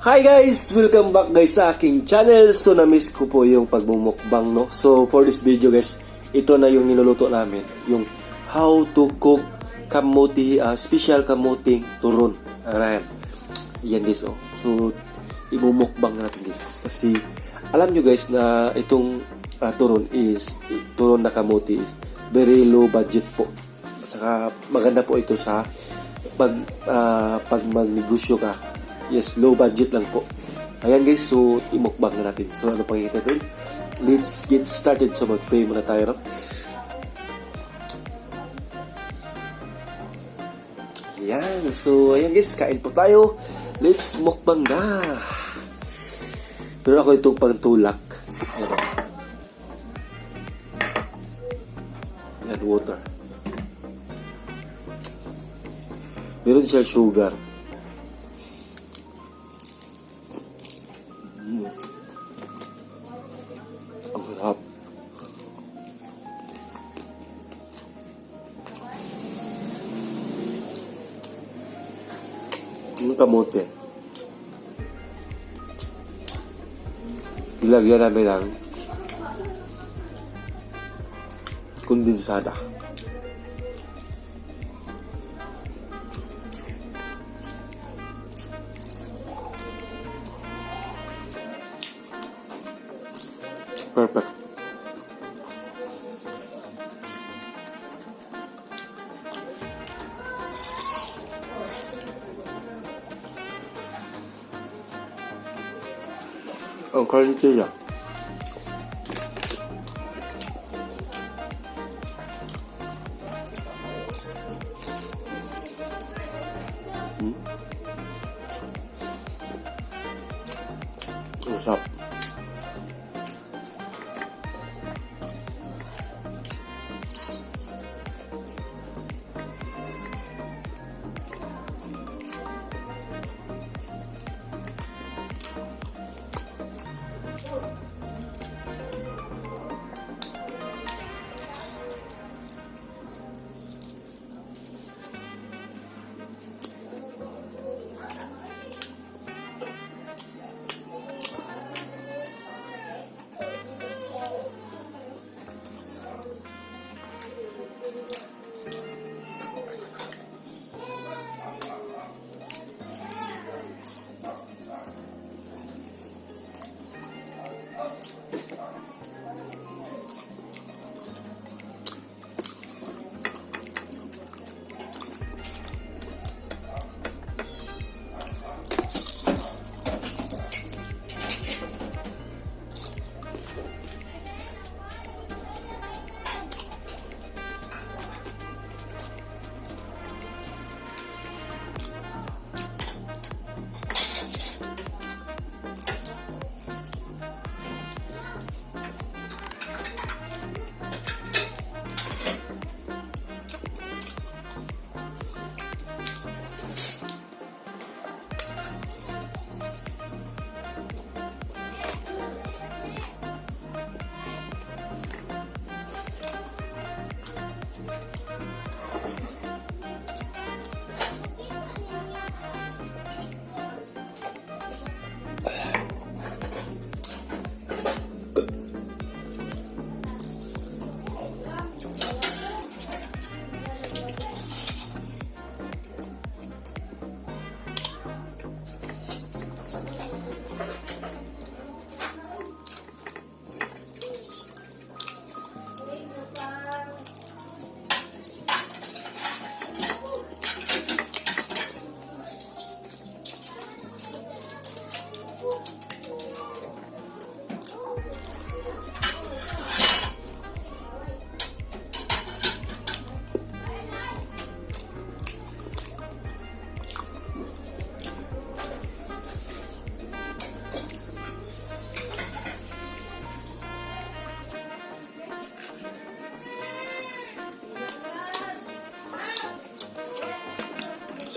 Hi guys! Welcome back guys sa aking channel. So na-miss ko po yung pagbumukbang, no? So for this video guys, ito na yung niluluto namin. Yung how to cook kamuti, special kamuting turon. Ayan. Yan guys, oh. So ibumukbang natin guys. Kasi alam nyo guys na itong turon na kamuti is very low budget po. At saka maganda po ito sa pag magnegosyo ka. Yes, low budget lang po. Ayan guys, so imukbang na natin. So ano pang doon? Let's get started. So mag-pray muna tayo, no? Ayan, so ayan guys, kain po tayo. Let's mukbang na. Pero ako itong pagtulak. Ayan, ayan, water. Meron siya sugar. Ang harap. Yung kamote. Ilagyan namin ng kondensada. Perfect. Ang crunchy niya. Ang sarap.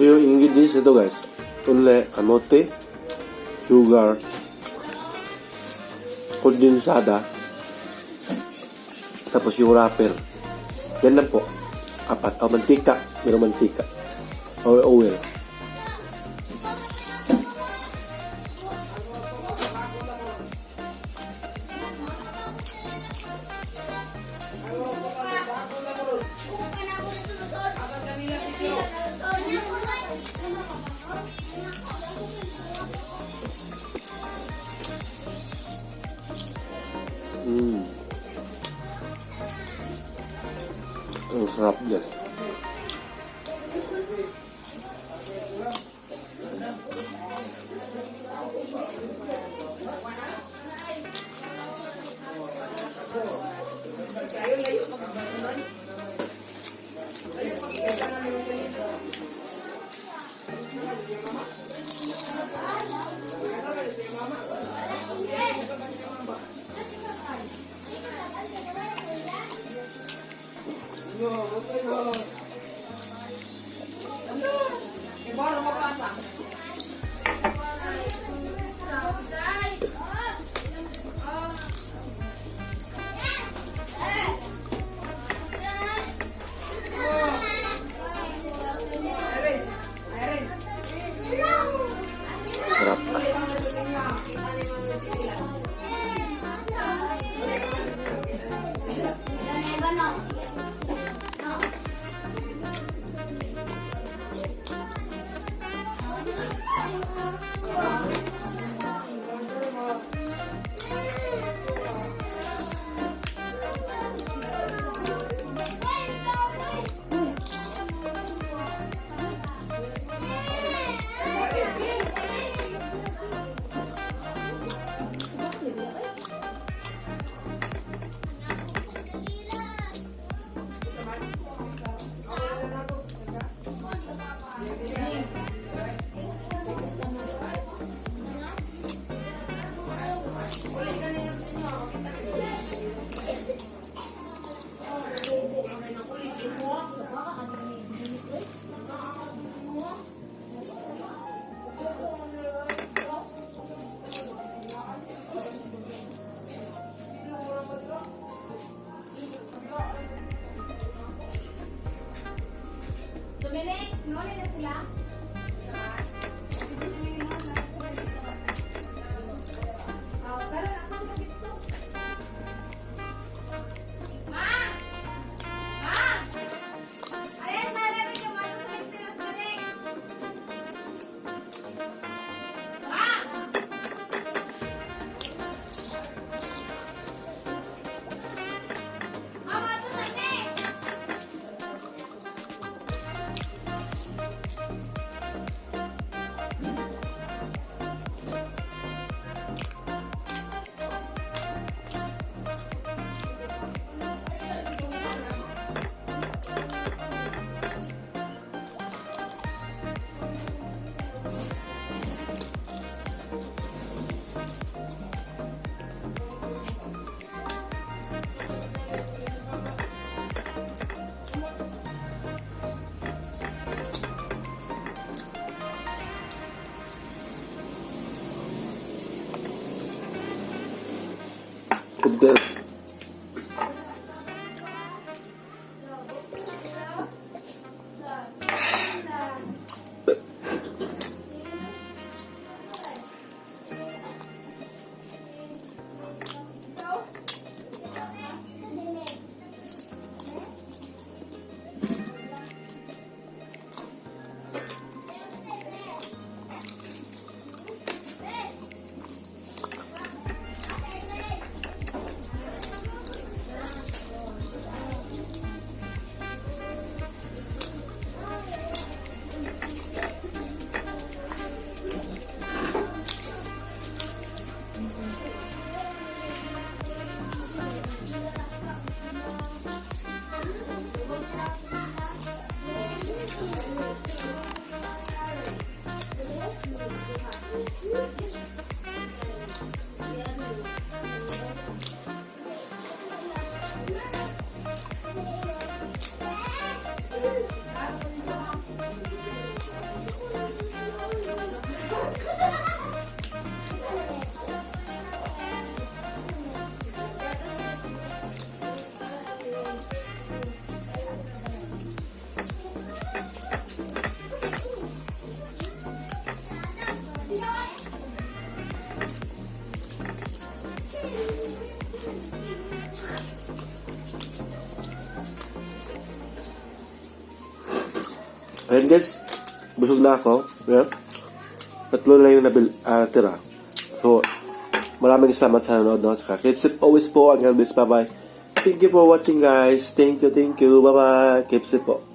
So yung ingredients nito guys, ule, kamote, sugar, kondensada, tapos yung wrapper. Yan lang po. 4. Mantika. Mayroong mantika. Or oil. Ang sarap dyan. Sarap. Dominic, noli na sila? Ma! Ma! Ayan, sarap yung mga sa ito ng Dominic! Ma! Mama, ito sa Dominic! Udel. Ayan guys, busog na ako. Yeah. Tatlo na yung tira. So, maraming salamat sa nanonood. No? Tsaka, keep safe always po. Hanggang this, bye-bye. Thank you for watching guys. Thank you. Bye-bye. Keep safe po.